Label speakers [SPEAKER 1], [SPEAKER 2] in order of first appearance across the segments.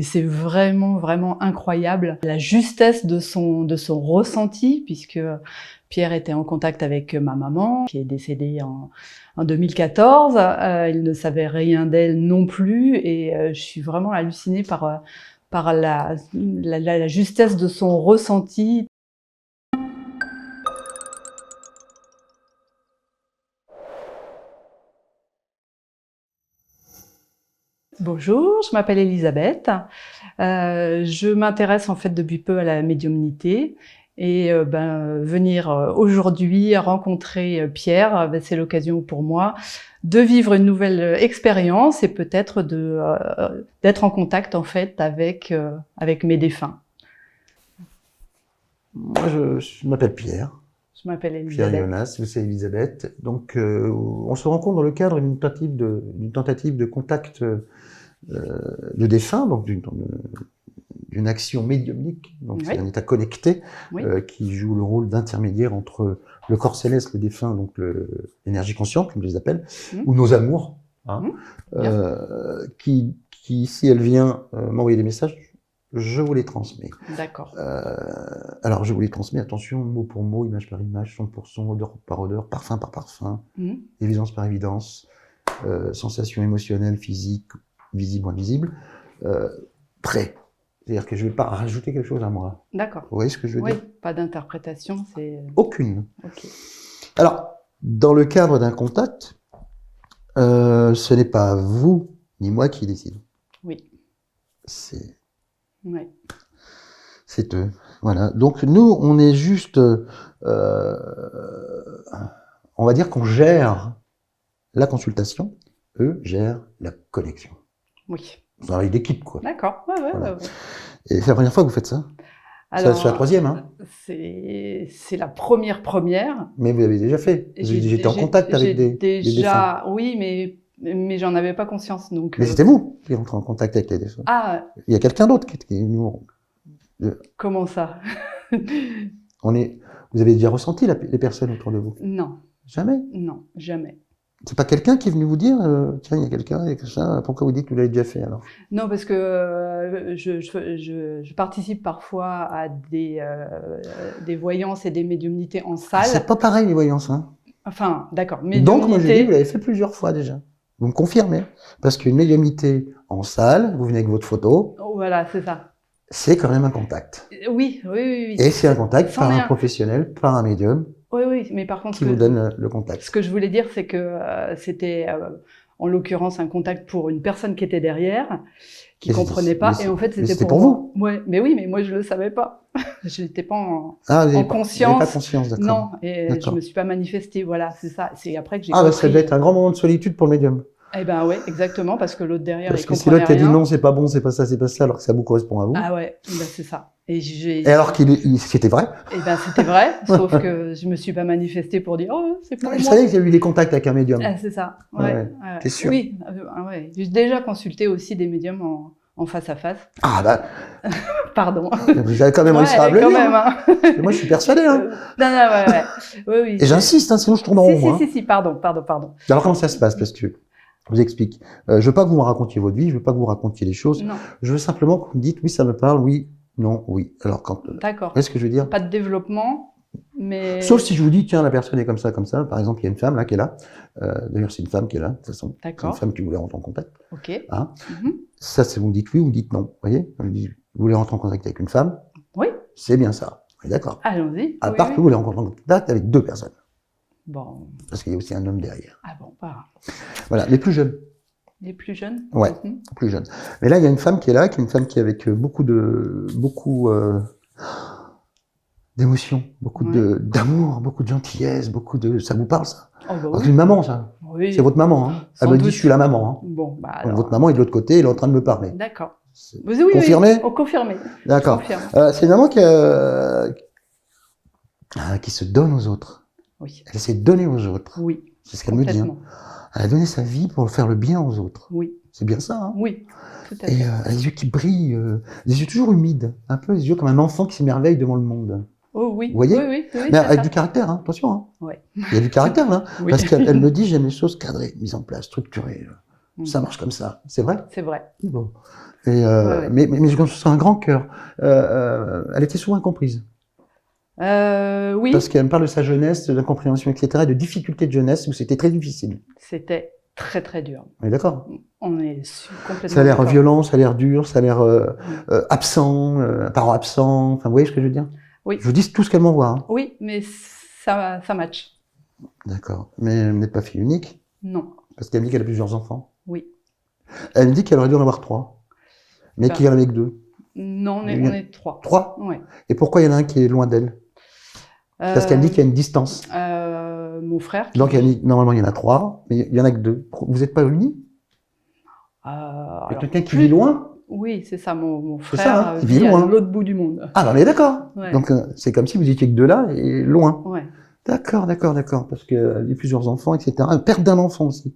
[SPEAKER 1] C'est vraiment, vraiment incroyable la justesse de son ressenti, puisque Pierre était en contact avec ma maman, qui est décédée en 2014. Il ne savait rien d'elle non plus, et je suis vraiment hallucinée par la justesse de son ressenti. Bonjour, je m'appelle Elisabeth. Je m'intéresse en fait depuis peu à la médiumnité, et venir aujourd'hui rencontrer Pierre, c'est l'occasion pour moi de vivre une nouvelle expérience et peut-être d'être en contact en fait avec mes défunts.
[SPEAKER 2] Moi, je m'appelle Pierre.
[SPEAKER 1] Je m'appelle Elisabeth.
[SPEAKER 2] Pierre Jonas, c'est Elisabeth. Donc, on se rencontre dans le cadre d'une tentative de contact de défunt, donc d'une action médiumnique. Donc, c'est un état connecté qui joue le rôle d'intermédiaire entre le corps céleste, le défunt, donc l'énergie consciente, comme je les appelle, ou nos amours, qui, si elle vient m'envoyer des messages, je vous les transmets.
[SPEAKER 1] D'accord.
[SPEAKER 2] Alors, je vous les transmets, attention, mot pour mot, image par image, son pour son, odeur par odeur, parfum par parfum, évidence par évidence, sensation émotionnelle, physique, visible ou invisible, prêt. C'est-à-dire que je ne vais pas rajouter quelque chose à moi.
[SPEAKER 1] D'accord.
[SPEAKER 2] Vous voyez ce que je veux dire?
[SPEAKER 1] Oui, pas d'interprétation, c'est...
[SPEAKER 2] Aucune.
[SPEAKER 1] Okay.
[SPEAKER 2] Alors, dans le cadre d'un contact, ce n'est pas vous ni moi qui décide.
[SPEAKER 1] Oui.
[SPEAKER 2] C'est eux. Voilà. Donc nous, on est juste, on va dire qu'on gère la consultation, eux gèrent la connexion.
[SPEAKER 1] Oui.
[SPEAKER 2] C'est un travail d'équipe, quoi.
[SPEAKER 1] D'accord. Ouais.
[SPEAKER 2] Et c'est la première fois que vous faites ça?
[SPEAKER 1] Alors,
[SPEAKER 2] c'est la troisième, hein?
[SPEAKER 1] C'est la première.
[SPEAKER 2] Mais vous l'avez déjà fait. J'étais en contact avec des défunts.
[SPEAKER 1] Oui, mais j'en avais pas conscience. Donc,
[SPEAKER 2] mais c'était vous qui rentrez en contact avec les défunts.
[SPEAKER 1] Ah.
[SPEAKER 2] Il y a quelqu'un d'autre qui nous...
[SPEAKER 1] Comment ça?
[SPEAKER 2] Vous avez déjà ressenti les personnes autour de vous?
[SPEAKER 1] Non.
[SPEAKER 2] Jamais?
[SPEAKER 1] Non, jamais.
[SPEAKER 2] C'est pas quelqu'un qui est venu vous dire, tiens, il y a quelqu'un, il y a ça, pourquoi vous dites que vous l'avez déjà fait alors?
[SPEAKER 1] Non, parce que je participe parfois à des voyances et des médiumnités en salle.
[SPEAKER 2] C'est pas pareil les voyances, hein?
[SPEAKER 1] Enfin, d'accord.
[SPEAKER 2] Donc, moi je dis, vous l'avez fait plusieurs fois déjà. Vous me confirmez? Parce qu'une médiumnité en salle, vous venez avec votre photo.
[SPEAKER 1] Voilà, c'est ça.
[SPEAKER 2] C'est quand même un contact.
[SPEAKER 1] Oui.
[SPEAKER 2] Et c'est un contact par un professionnel, par un médium.
[SPEAKER 1] Oui, mais par contre...
[SPEAKER 2] Qui vous donne le contact.
[SPEAKER 1] Ce que je voulais dire, c'est que c'était, en l'occurrence, un contact pour une personne qui était derrière, qui comprenait pas, et en fait, c'était pour vous. Ouais, mais oui, mais moi, je le savais pas. Je n'étais pas en conscience.
[SPEAKER 2] Vous n'avez pas conscience, d'accord.
[SPEAKER 1] Non, et je me suis pas manifestée, voilà, c'est ça. C'est après que j'ai
[SPEAKER 2] compris. Ça devait être un grand moment de solitude pour le médium.
[SPEAKER 1] Eh ben ouais, exactement, parce que l'autre derrière,
[SPEAKER 2] parce que si l'autre t'a dit non, c'est pas bon, c'est pas ça, alors que ça vous correspond à vous.
[SPEAKER 1] Ah ouais, ben c'est ça. Et
[SPEAKER 2] alors c'était vrai?
[SPEAKER 1] Eh ben c'était vrai, sauf que je me suis pas manifestée pour dire oh c'est pour moi.
[SPEAKER 2] Je savais que j'ai eu des contacts avec un médium.
[SPEAKER 1] Ah, c'est ça. Ouais.
[SPEAKER 2] T'es sûr?
[SPEAKER 1] Oui, ouais. J'ai déjà consulté aussi des médiums en face à face.
[SPEAKER 2] Ah bah.
[SPEAKER 1] Pardon.
[SPEAKER 2] Vous avez quand même réussi à me le dire. Hein. Moi je suis persuadé. Hein.
[SPEAKER 1] Non, ouais.
[SPEAKER 2] Et j'insiste, hein, sinon je tourne en rond.
[SPEAKER 1] Si, pardon.
[SPEAKER 2] Alors comment ça se passe? Parce que je vous explique. Je veux pas que vous me racontiez votre vie, je veux pas que vous racontiez les choses.
[SPEAKER 1] Non.
[SPEAKER 2] Je veux simplement que vous me dites oui, ça me parle, oui, non, oui. Alors quand.
[SPEAKER 1] D'accord.
[SPEAKER 2] Qu'est-ce que je veux dire?
[SPEAKER 1] Pas de développement, mais.
[SPEAKER 2] Sauf si je vous dis tiens la personne est comme ça. Par exemple, il y a une femme là qui est là. D'ailleurs, c'est une femme qui est là. De toute façon, c'est une femme qui voulait rentrer en contact.
[SPEAKER 1] Ok.
[SPEAKER 2] Hein ça, c'est vous me dites oui, vous me dites non. Vous voyez? Je dis, vous voulez rentrer en contact avec une femme?
[SPEAKER 1] Oui.
[SPEAKER 2] C'est bien ça. D'accord.
[SPEAKER 1] Allons-y.
[SPEAKER 2] À part que vous voulez rentrer en contact avec deux personnes.
[SPEAKER 1] Bon.
[SPEAKER 2] Parce qu'il y a aussi un homme derrière.
[SPEAKER 1] Ah bon, pas.
[SPEAKER 2] Voilà, les plus jeunes.
[SPEAKER 1] Les plus jeunes?
[SPEAKER 2] Ouais, plus jeunes. Mais là, il y a une femme qui est là, qui est une femme qui est avec beaucoup d'émotions, beaucoup d'amour, beaucoup de gentillesse, ça vous parle ça?
[SPEAKER 1] Oh, bah oui.
[SPEAKER 2] C'est une maman ça.
[SPEAKER 1] Oui.
[SPEAKER 2] C'est votre maman. Hein. Elle me dit je suis la maman. Hein.
[SPEAKER 1] Bon, bah alors...
[SPEAKER 2] Donc, votre maman est de l'autre côté, elle est en train de me parler.
[SPEAKER 1] D'accord.
[SPEAKER 2] Oui, confirmé?
[SPEAKER 1] Oui, confirmé.
[SPEAKER 2] D'accord. C'est une maman qui se donne aux autres.
[SPEAKER 1] Oui.
[SPEAKER 2] Elle essaie de donner aux autres.
[SPEAKER 1] Oui.
[SPEAKER 2] C'est ce qu'elle me dit. Hein. Elle a donné sa vie pour faire le bien aux autres.
[SPEAKER 1] Oui.
[SPEAKER 2] C'est bien ça. Hein.
[SPEAKER 1] Oui. Tout à fait.
[SPEAKER 2] Et elle a les yeux qui brillent, les yeux toujours humides, un peu les yeux comme un enfant qui s'émerveille devant le monde.
[SPEAKER 1] Oh oui.
[SPEAKER 2] Vous voyez?
[SPEAKER 1] Oui.
[SPEAKER 2] Mais avec du caractère, hein. Attention. Hein.
[SPEAKER 1] Ouais.
[SPEAKER 2] Il y a du caractère là, parce qu'elle me dit j'aime les choses cadrées, mises en place, structurées. Ça marche comme ça. C'est vrai?
[SPEAKER 1] C'est vrai.
[SPEAKER 2] Bon. Mais je sens un grand cœur. Elle était souvent incomprise.
[SPEAKER 1] Oui.
[SPEAKER 2] Parce qu'elle me parle de sa jeunesse, d'incompréhension, etc., et de difficultés de jeunesse où c'était très difficile.
[SPEAKER 1] C'était très très dur.
[SPEAKER 2] On est d'accord?
[SPEAKER 1] On est complètement
[SPEAKER 2] Ça a l'air
[SPEAKER 1] d'accord.
[SPEAKER 2] violent, ça a l'air dur, ça a l'air absent, parent absent. Enfin, vous voyez ce que je veux dire?
[SPEAKER 1] Oui.
[SPEAKER 2] Je vous dis tout ce qu'elle m'envoie. Hein.
[SPEAKER 1] Oui, mais ça match.
[SPEAKER 2] D'accord. Mais elle n'est pas fille unique?
[SPEAKER 1] Non.
[SPEAKER 2] Parce qu'elle me dit qu'elle a plusieurs enfants.
[SPEAKER 1] Oui.
[SPEAKER 2] Elle me dit qu'elle aurait dû en avoir 3, mais qu'il y en avait que 2.
[SPEAKER 1] Non, on est 3.
[SPEAKER 2] 3?
[SPEAKER 1] Oui.
[SPEAKER 2] Et pourquoi il y en a un qui est loin d'elle? Parce qu'elle me dit qu'il y a une distance.
[SPEAKER 1] Mon frère.
[SPEAKER 2] Donc normalement il y en a 3, mais il y en a que 2. Vous n'êtes pas unis? Il y a quelqu'un qui vit loin?
[SPEAKER 1] Oui, c'est ça, mon frère
[SPEAKER 2] ça, hein,
[SPEAKER 1] vit à l'autre bout du monde.
[SPEAKER 2] Ah, on est d'accord.
[SPEAKER 1] Ouais.
[SPEAKER 2] Donc c'est comme si vous étiez que 2 là et loin.
[SPEAKER 1] Ouais.
[SPEAKER 2] D'accord, parce qu'elle a plusieurs enfants, etc. Perte d'un enfant aussi.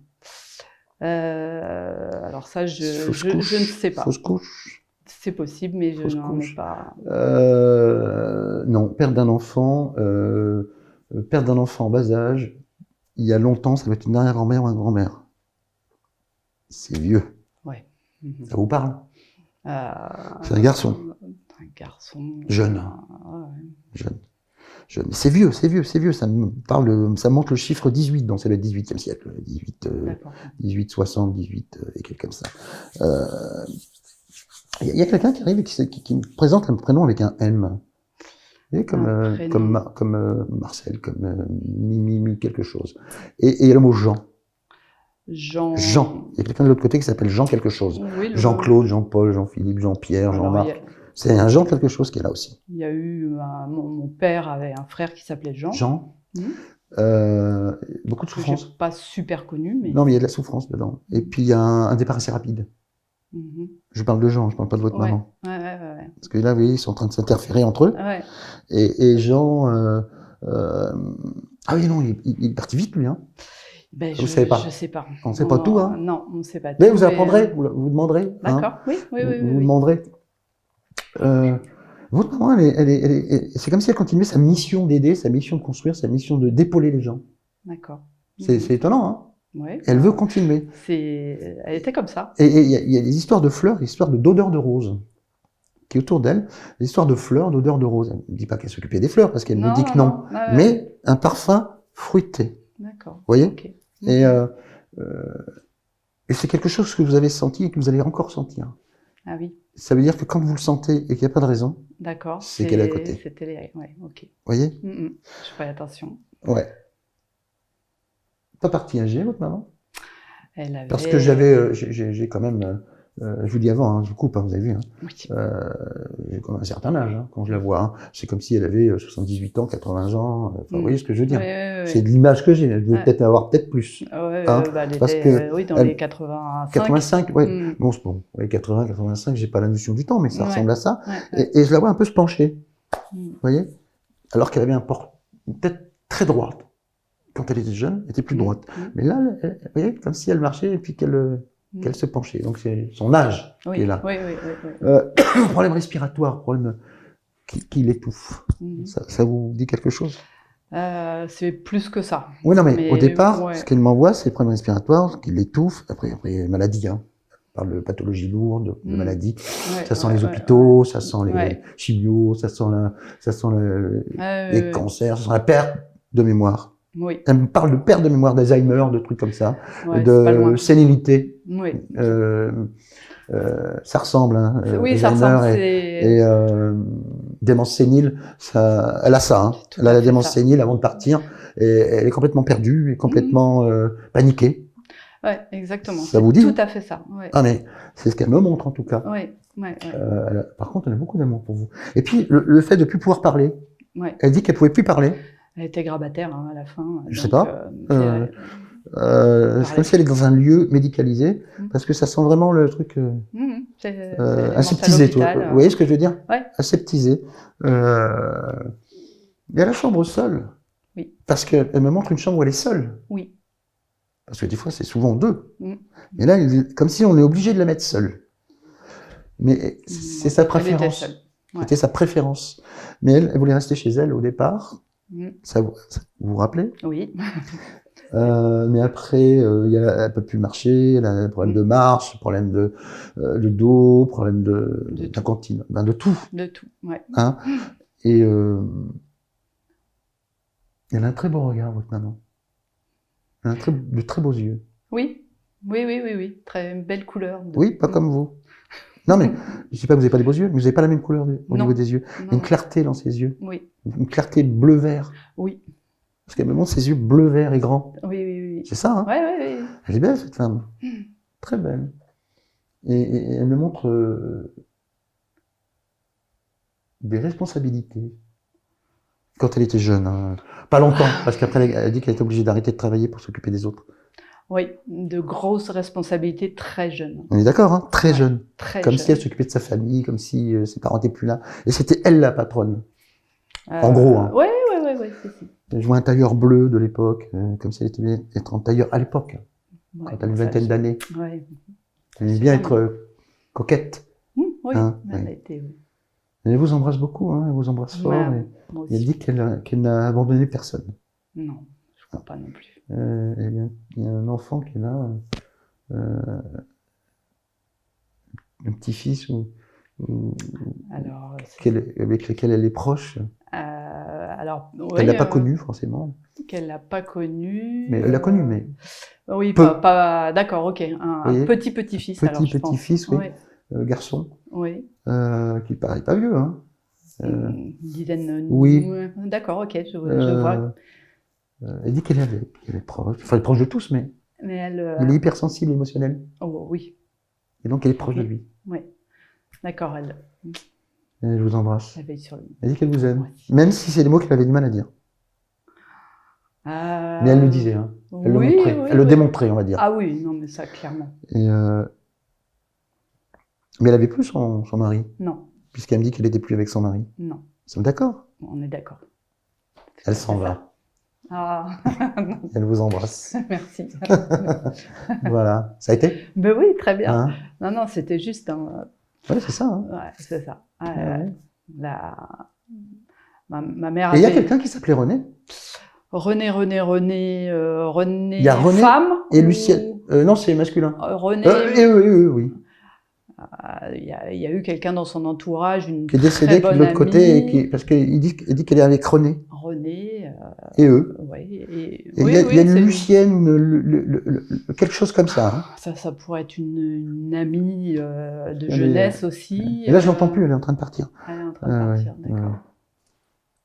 [SPEAKER 1] Alors ça, je ne sais pas.
[SPEAKER 2] Fausse couche.
[SPEAKER 1] C'est possible, mais je n'en ai pas.
[SPEAKER 2] Non, perte d'un enfant en bas âge, il y a longtemps, ça doit être une arrière-grand-mère ou un grand-mère. C'est vieux.
[SPEAKER 1] Ouais.
[SPEAKER 2] Ça vous parle? C'est un garçon.
[SPEAKER 1] Un garçon.
[SPEAKER 2] Jeune. Jeune. C'est vieux. Ça me parle, ça montre le chiffre 18, donc c'est le 18e siècle. 18, 60, 18, et quelque comme ça. Il y a quelqu'un qui arrive et qui me présente un prénom avec un M. Vous voyez, comme Marcel, comme Mimi, quelque chose. Et il y a le mot Jean. Jean. Il y a quelqu'un de l'autre côté qui s'appelle Jean quelque chose.
[SPEAKER 1] Oui,
[SPEAKER 2] Jean-Claude, Jean-Paul, Jean-Philippe, Jean-Pierre, Jean-Marc. C'est un Jean quelque chose qui est là aussi.
[SPEAKER 1] Il y a eu mon père avait un frère qui s'appelait Jean.
[SPEAKER 2] Jean. Beaucoup de souffrance.
[SPEAKER 1] Pas super connu, mais.
[SPEAKER 2] Non, mais il y a de la souffrance dedans. Et puis il y a un départ assez rapide. Je parle de Jean, je parle pas de votre maman.
[SPEAKER 1] Ouais.
[SPEAKER 2] Parce que là, vous voyez, ils sont en train de s'interférer entre eux.
[SPEAKER 1] Ouais.
[SPEAKER 2] Et Jean. Ah oui, non, il est parti vite, lui. Hein.
[SPEAKER 1] Ben,
[SPEAKER 2] vous savez pas.
[SPEAKER 1] Je sais pas.
[SPEAKER 2] On ne sait pas tout. Hein.
[SPEAKER 1] Non, on ne sait pas tout.
[SPEAKER 2] Mais vous apprendrez, vous demanderez.
[SPEAKER 1] D'accord,
[SPEAKER 2] hein.
[SPEAKER 1] oui.
[SPEAKER 2] Vous demanderez. Votre maman, c'est comme si elle continuait sa mission d'aider, sa mission de construire, sa mission d'épauler les gens.
[SPEAKER 1] D'accord.
[SPEAKER 2] C'est étonnant, hein.
[SPEAKER 1] Ouais.
[SPEAKER 2] Elle veut continuer.
[SPEAKER 1] Elle était comme ça.
[SPEAKER 2] Et il y a des histoires de fleurs, des histoires d'odeur de rose qui est autour d'elle, des histoires de fleurs, d'odeur de rose. Elle ne dit pas qu'elle s'occupait des fleurs parce qu'elle me dit que non. Mais un parfum fruité.
[SPEAKER 1] D'accord.
[SPEAKER 2] Vous voyez?
[SPEAKER 1] Okay.
[SPEAKER 2] Et c'est quelque chose que vous avez senti et que vous allez encore sentir.
[SPEAKER 1] Ah oui.
[SPEAKER 2] Ça veut dire que quand vous le sentez et qu'il n'y a pas de raison, c'est qu'elle est à côté.
[SPEAKER 1] Ouais, ok.
[SPEAKER 2] Vous voyez?
[SPEAKER 1] Je ferai attention.
[SPEAKER 2] Ouais. Pas partie âgée, votre maman?
[SPEAKER 1] Elle avait...
[SPEAKER 2] Parce que j'ai quand même, je vous dis avant, hein, je vous coupe, hein, vous avez vu, hein,
[SPEAKER 1] oui.
[SPEAKER 2] j'ai quand même un certain âge hein, quand je la vois. Hein. C'est comme si elle avait 78 ans, 80 ans, vous voyez ce que je veux dire? C'est de l'image que j'ai, elle devait peut-être avoir plus.
[SPEAKER 1] Hein, parce que
[SPEAKER 2] oui,
[SPEAKER 1] dans les 85.
[SPEAKER 2] 85, oui. Bon, 80, 85, j'ai pas la notion du temps, mais ça ressemble à ça. Et je la vois un peu se pencher, vous voyez? Alors qu'elle avait un port peut-être très droite. Quand elle était jeune, elle était plus droite. Mais là, vous voyez, comme si elle marchait et puis qu'elle se penchait. Donc c'est son âge qui est là.
[SPEAKER 1] Oui.
[SPEAKER 2] Problème respiratoire, problème qui l'étouffe. Ça vous dit quelque chose?
[SPEAKER 1] C'est plus que ça.
[SPEAKER 2] Oui, non, mais au départ, ce qu'elle m'envoie, c'est le problème respiratoire qui l'étouffe. Après, maladie, hein. On parle de pathologie lourde, de maladie. Ça sent les hôpitaux, ça sent les chimios, ça sent les cancers, ça sent la perte de mémoire.
[SPEAKER 1] Oui.
[SPEAKER 2] Elle me parle de perte de mémoire, d'Alzheimer, de trucs comme ça,
[SPEAKER 1] de
[SPEAKER 2] sénilité.
[SPEAKER 1] Oui.
[SPEAKER 2] Ça ressemble, hein.
[SPEAKER 1] Oui, ça ressemble.
[SPEAKER 2] Et démence sénile, elle a ça. Hein. Elle a la démence sénile avant de partir. Et elle est complètement perdue, et complètement paniquée.
[SPEAKER 1] Ouais, exactement.
[SPEAKER 2] Ça vous dit?
[SPEAKER 1] Tout à fait ça. Ouais.
[SPEAKER 2] Ah mais c'est ce qu'elle me montre en tout cas.
[SPEAKER 1] Ouais.
[SPEAKER 2] Par contre, elle a beaucoup d'amour pour vous. Et puis le fait de plus pouvoir parler. Elle dit qu'elle pouvait plus parler.
[SPEAKER 1] Elle était grabataire hein, à la fin.
[SPEAKER 2] Je sais pas. C'est comme si elle est dans un lieu médicalisé, parce que ça sent vraiment le truc aseptisé. Vous voyez ce que je veux dire? Aseptisé. Il y a la chambre seule.
[SPEAKER 1] Oui.
[SPEAKER 2] Parce qu'elle me montre une chambre où elle est seule.
[SPEAKER 1] Oui.
[SPEAKER 2] Parce que des fois, c'est souvent deux. Mais là, comme si on est obligé de la mettre seule. Mais c'est sa préférence. C'était sa préférence. Mais elle voulait rester chez elle au départ. Ça vous vous rappelez?
[SPEAKER 1] Oui.
[SPEAKER 2] Mais après, elle peut plus marcher, elle a un problème de marche, problème de dos, problème d'incontinence, ben de tout.
[SPEAKER 1] De tout, ouais.
[SPEAKER 2] Hein. Et elle a un très beau regard, votre maman. Elle a de très beaux yeux.
[SPEAKER 1] Oui, oui, oui, oui, oui. Très belle couleur.
[SPEAKER 2] Oui, pas comme vous. Non, mais je ne dis pas que vous n'avez pas des beaux yeux, mais vous n'avez pas la même couleur au niveau des yeux. Il y a une clarté dans ses yeux.
[SPEAKER 1] Oui.
[SPEAKER 2] Une clarté bleu-vert.
[SPEAKER 1] Oui.
[SPEAKER 2] Parce qu'elle me montre ses yeux bleu-vert et grands.
[SPEAKER 1] Oui, oui, oui.
[SPEAKER 2] C'est ça, hein?
[SPEAKER 1] Oui, oui, oui.
[SPEAKER 2] Elle est belle, cette femme. Très belle. Et elle me montre des responsabilités. Quand elle était jeune. Hein. Pas longtemps, parce qu'après, elle a dit qu'elle était obligée d'arrêter de travailler pour s'occuper des autres.
[SPEAKER 1] Oui, de grosses responsabilités très jeunes.
[SPEAKER 2] On est d'accord, hein? Très jeune. Comme
[SPEAKER 1] jeune.
[SPEAKER 2] si elle s'occupait de sa famille, comme si ses parents n'étaient plus là. Et c'était elle la patronne. En gros. Hein.
[SPEAKER 1] Oui, oui, oui, oui.
[SPEAKER 2] Je vois un tailleur bleu de l'époque, comme si elle était bien être en tailleur à l'époque, quand elle a une vingtaine d'années.
[SPEAKER 1] Ouais.
[SPEAKER 2] Elle aime bien être coquette.
[SPEAKER 1] Oui,
[SPEAKER 2] hein,
[SPEAKER 1] elle a été, oui.
[SPEAKER 2] Elle vous embrasse beaucoup, hein, elle vous embrasse fort.
[SPEAKER 1] Ouais,
[SPEAKER 2] et elle dit qu'elle n'a abandonné personne.
[SPEAKER 1] Non, je crois pas non plus.
[SPEAKER 2] Il y a un enfant qui est là, un petit-fils avec lequel elle est proche. Elle l'a pas connu forcément.
[SPEAKER 1] Qu'elle l'a pas connu.
[SPEAKER 2] Mais elle l'a connu, mais.
[SPEAKER 1] Oui, pas d'accord, ok. Un petit-petit-fils.
[SPEAKER 2] Petit-petit-fils, oui. Garçon.
[SPEAKER 1] Oui.
[SPEAKER 2] Qui paraît pas vieux, hein.
[SPEAKER 1] Une dizaine.
[SPEAKER 2] Oui.
[SPEAKER 1] D'accord, ok, je vois.
[SPEAKER 2] Elle dit qu'elle est proche. Enfin, elle est proche de tous, mais.
[SPEAKER 1] Mais elle.
[SPEAKER 2] Il est hypersensible, émotionnel.
[SPEAKER 1] Oh oui.
[SPEAKER 2] Et donc elle est proche de lui.
[SPEAKER 1] Oui. D'accord, elle.
[SPEAKER 2] Et je vous embrasse.
[SPEAKER 1] Elle veille sur lui.
[SPEAKER 2] Elle dit qu'elle vous aime. Même si c'est des mots qu'elle avait du mal à dire. Mais elle le disait, hein. Elle le montrait. Elle le démontrait, on va dire.
[SPEAKER 1] Ah oui, non, mais ça, clairement.
[SPEAKER 2] Et mais elle avait plus son mari.
[SPEAKER 1] Non.
[SPEAKER 2] Puisqu'elle me dit qu'elle n'était plus avec son mari.
[SPEAKER 1] Non.
[SPEAKER 2] Nous sommes d'accord?
[SPEAKER 1] On est d'accord.
[SPEAKER 2] Elle s'en va.
[SPEAKER 1] Ah.
[SPEAKER 2] Elle vous embrasse.
[SPEAKER 1] Merci.
[SPEAKER 2] Voilà. Ça a été?
[SPEAKER 1] Ben oui, très bien.
[SPEAKER 2] Hein?
[SPEAKER 1] Non, c'était juste un...
[SPEAKER 2] Ouais, c'est ça. Hein?
[SPEAKER 1] Ouais, c'est ça. Ma
[SPEAKER 2] Et
[SPEAKER 1] mère
[SPEAKER 2] il y a quelqu'un qui s'appelait René?
[SPEAKER 1] René.
[SPEAKER 2] Il y a René
[SPEAKER 1] femme
[SPEAKER 2] et Lucienne. Non, c'est masculin.
[SPEAKER 1] René.
[SPEAKER 2] Et eux, oui.
[SPEAKER 1] Il y a eu quelqu'un dans son entourage, une
[SPEAKER 2] qui est décédé
[SPEAKER 1] très bonne
[SPEAKER 2] de l'autre côté,
[SPEAKER 1] amie.
[SPEAKER 2] parce qu'il dit qu'elle est avec René.
[SPEAKER 1] René.
[SPEAKER 2] Et eux.
[SPEAKER 1] Ouais,
[SPEAKER 2] il y a une Lucienne, quelque chose comme ça. Hein.
[SPEAKER 1] Ça pourrait être une amie de jeunesse aussi.
[SPEAKER 2] Et là, je l'entends plus, elle est en train de partir.
[SPEAKER 1] Elle est en train de partir, d'accord.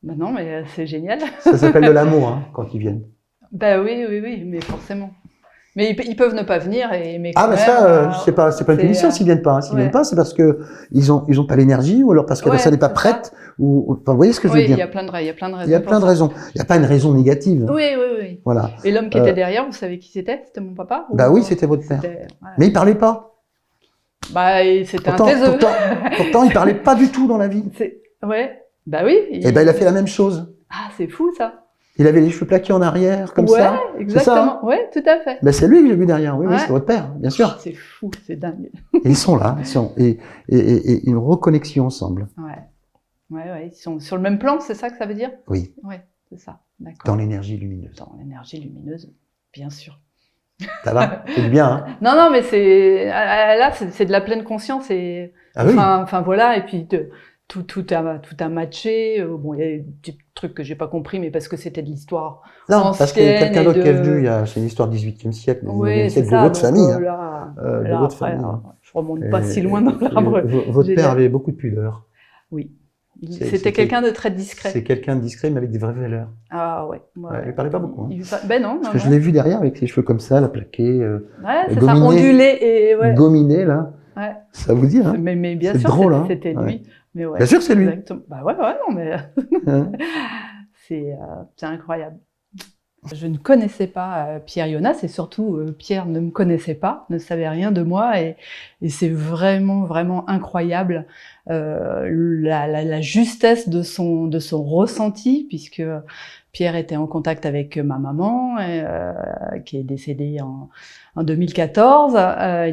[SPEAKER 1] Bah non, mais c'est génial.
[SPEAKER 2] Ça s'appelle de l'amour, hein, quand ils viennent.
[SPEAKER 1] Bah oui, mais forcément. Mais ils peuvent ne pas venir. Mais
[SPEAKER 2] ça, c'est pas une punition s'ils viennent pas. Hein. S'ils viennent pas, c'est parce que ils ont pas l'énergie, ou alors parce que la personne n'est pas prête. Enfin, vous voyez ce que je veux dire?
[SPEAKER 1] Il y a plein de raisons.
[SPEAKER 2] Il y a plein de raisons. Il n'y a pas une raison négative.
[SPEAKER 1] Oui.
[SPEAKER 2] Voilà.
[SPEAKER 1] Et l'homme qui était derrière, vous savez qui c'était? C'était mon papa?
[SPEAKER 2] Bah oui, c'était votre père. Mais il parlait pas.
[SPEAKER 1] Bah, c'était un taiseux.
[SPEAKER 2] Pourtant, il parlait pas du tout dans la vie.
[SPEAKER 1] Ouais. Bah oui.
[SPEAKER 2] Et ben, il a fait la même chose.
[SPEAKER 1] Ah, c'est fou ça.
[SPEAKER 2] Il avait les cheveux plaqués en arrière, comme ça.
[SPEAKER 1] Ouais, exactement.
[SPEAKER 2] Ça, hein?
[SPEAKER 1] Ouais, tout à fait.
[SPEAKER 2] Ben, c'est lui que j'ai vu derrière. Oui, c'est votre père, bien sûr.
[SPEAKER 1] C'est fou, c'est dingue.
[SPEAKER 2] Et ils sont là, et une reconnexion ensemble.
[SPEAKER 1] Ouais, ils sont sur le même plan, c'est ça que ça veut dire?
[SPEAKER 2] Oui.
[SPEAKER 1] Ouais, c'est ça. D'accord.
[SPEAKER 2] Dans l'énergie lumineuse.
[SPEAKER 1] Dans l'énergie lumineuse, bien sûr.
[SPEAKER 2] Ça va, c'est du bien, hein?
[SPEAKER 1] Non, mais là, c'est de la pleine conscience et. Enfin, voilà, et puis. Tout a matché. Bon, il y a des petits trucs que j'ai pas compris, mais parce que c'était de l'histoire ancienne. Non, parce qu'il y a
[SPEAKER 2] quelqu'un d'autre qui est venu, c'est une histoire du XVIIIe siècle,
[SPEAKER 1] oui, c'est
[SPEAKER 2] de votre famille.
[SPEAKER 1] De votre famille. Je remonte pas si loin dans l'arbre.
[SPEAKER 2] Votre père avait beaucoup de pudeur.
[SPEAKER 1] Oui. C'était quelqu'un de très discret.
[SPEAKER 2] C'est quelqu'un de discret, mais avec des vraies valeurs.
[SPEAKER 1] Ah ouais.
[SPEAKER 2] Il parlait pas beaucoup. Hein.
[SPEAKER 1] Ben non.
[SPEAKER 2] Parce que je l'ai vu derrière avec ses cheveux comme ça, la plaquée.
[SPEAKER 1] C'est ça, ondulé et.
[SPEAKER 2] Gominé, là.
[SPEAKER 1] Ouais.
[SPEAKER 2] Ça vous dit, hein?
[SPEAKER 1] Mais bien sûr,
[SPEAKER 2] drôle, hein?
[SPEAKER 1] C'était lui. Mais ouais,
[SPEAKER 2] bien sûr, c'est lui.
[SPEAKER 1] Exactement. Bah ouais, non, mais c'est incroyable. Je ne connaissais pas Pierre Jonas et surtout Pierre ne me connaissait pas, ne savait rien de moi et c'est vraiment incroyable la justesse de son ressenti puisque Pierre était en contact avec ma maman qui est décédée en 2014.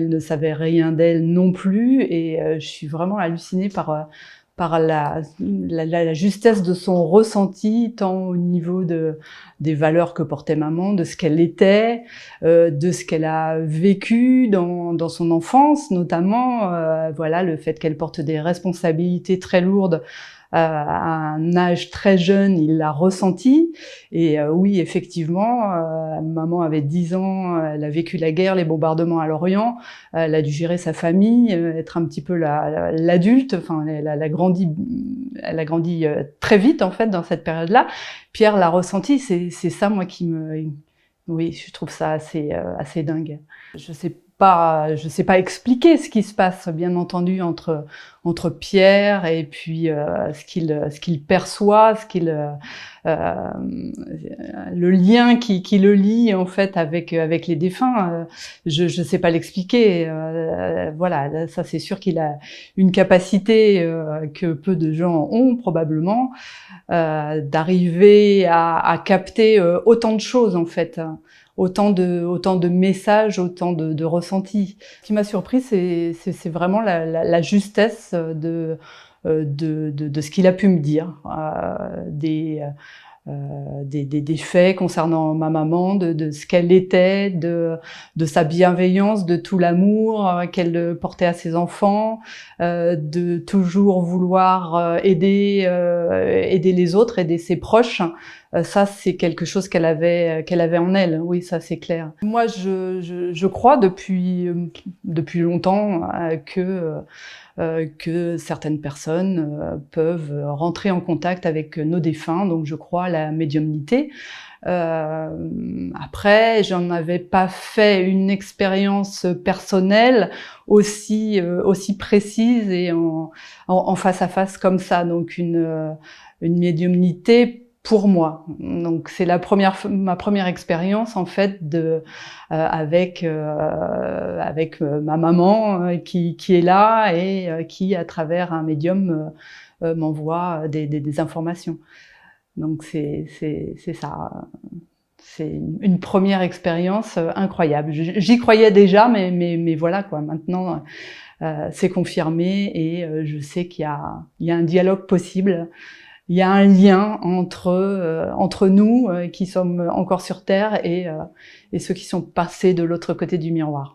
[SPEAKER 1] Il ne savait rien d'elle non plus et je suis vraiment hallucinée par par la justesse de son ressenti, tant au niveau des valeurs que portait maman, de ce qu'elle était, de ce qu'elle a vécu dans son enfance, notamment, voilà, le fait qu'elle porte des responsabilités très lourdes à un âge très jeune, il l'a ressenti. Et oui, effectivement, maman avait 10 ans, elle a vécu la guerre, les bombardements à l'Orient, elle a dû gérer sa famille, être un petit peu l'adulte. Enfin, elle a grandi très vite en fait dans cette période-là. Pierre l'a ressenti. C'est ça moi qui me, oui, je trouve ça assez dingue. Je sais pas expliquer ce qui se passe, bien entendu, entre Pierre et puis ce qu'il perçoit, le lien qui le lie en fait avec les défunts. Je sais pas l'expliquer. Voilà, ça c'est sûr qu'il a une capacité que peu de gens ont probablement, d'arriver à capter autant de choses en fait. Autant de messages, autant de ressentis. Ce qui m'a surpris, c'est vraiment la justesse de ce qu'il a pu me dire, des faits concernant ma maman, de ce qu'elle était, de sa bienveillance, de tout l'amour qu'elle portait à ses enfants, de toujours vouloir aider les autres, aider ses proches. Ça, c'est quelque chose qu'elle avait en elle. Oui, ça, c'est clair. Moi, je crois depuis longtemps que certaines personnes peuvent rentrer en contact avec nos défunts. Donc, je crois à la médiumnité. Après, j'en avais pas fait une expérience personnelle aussi précise et en face à face comme ça. Donc, une médiumnité pour moi. Donc c'est ma première expérience en fait avec ma maman qui est là et qui à travers un médium m'envoie des informations. Donc c'est ça. C'est une première expérience incroyable. J'y croyais déjà, mais voilà quoi. Maintenant, c'est confirmé et je sais qu'il y a un dialogue possible. Il y a un lien entre nous qui sommes encore sur Terre et ceux qui sont passés de l'autre côté du miroir.